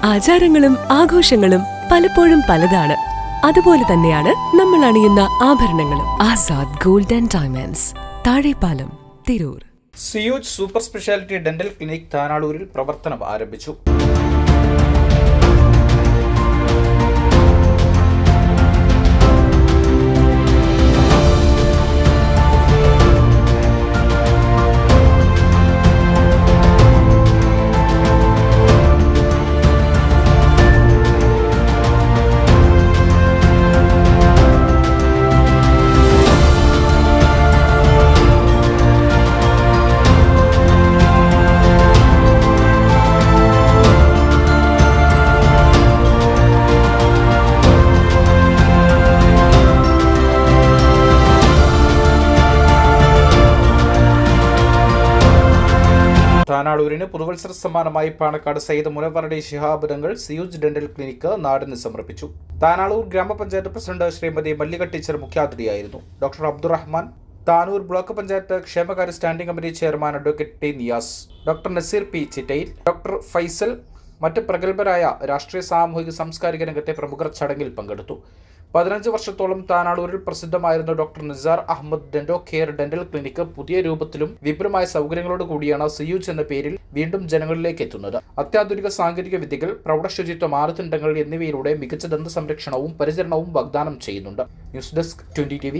ആചാരങ്ങളും ആഘോഷങ്ങളും പലപ്പോഴും പലതാണ്. അതുപോലെ തന്നെയാണ് നമ്മൾ അണിയുന്ന ആഭരണങ്ങളും. Azad gold and diamonds, Thazhepalam, Tirur. സിയൂജ് സൂപ്പർ സ്പെഷ്യാലിറ്റി ഡെന്റൽ ക്ലിനിക് താനാളൂരിൽ പ്രവർത്തനം ആരംഭിച്ചു. താനാളൂരിന് പുതുവത്സര സമ്മാനമായി പാണക്കാട് സയ്യിദ് മുനവ്വറലി ശിഹാബ് തങ്ങൾ സിയൂജ് ഡെന്റൽ ക്ലിനിക് നാടിന് സമർപ്പിച്ചു. താനാളൂർ ഗ്രാമപഞ്ചായത്ത് പ്രസിഡന്റ് ശ്രീമതി മല്ലിക ടീച്ചർ മുഖ്യാതിഥിയായിരുന്നു. ഡോക്ടർ അബ്ദുറഹ്മാൻ, താനൂർ ബ്ലോക്ക് പഞ്ചായത്ത് ക്ഷേമകാര്യ standing committee chairman advocate T Niyas, doctor Naseer P Chittayil, doctor Faisal, മറ്റ് പ്രഗത്ഭരായ രാഷ്ട്രീയ സാമൂഹിക സാംസ്കാരിക രംഗത്തെ പ്രമുഖർ ചടങ്ങിൽ പങ്കെടുത്തു. 15 വർഷത്തോളം താനാളൂരിൽ പ്രസിദ്ധമായിരുന്ന doctor Nisar Ahammed dento care dental clinic പുതിയ രൂപത്തിലും വിപുലമായ സൗകര്യങ്ങളോട് കൂടിയാണ് സിയൂജ് എന്ന പേരിൽ വീണ്ടും ജനങ്ങളിലേക്ക് എത്തുന്നത്. അത്യാധുനിക സാങ്കേതിക വിദ്യകൾ, പ്രൗഢശുചിത്വ മാനദണ്ഡങ്ങൾ എന്നിവയിലൂടെ മികച്ച ദന്ത സംരക്ഷണവും പരിചരണവും വാഗ്ദാനം ചെയ്യുന്നുണ്ട്. News desk 20 TV.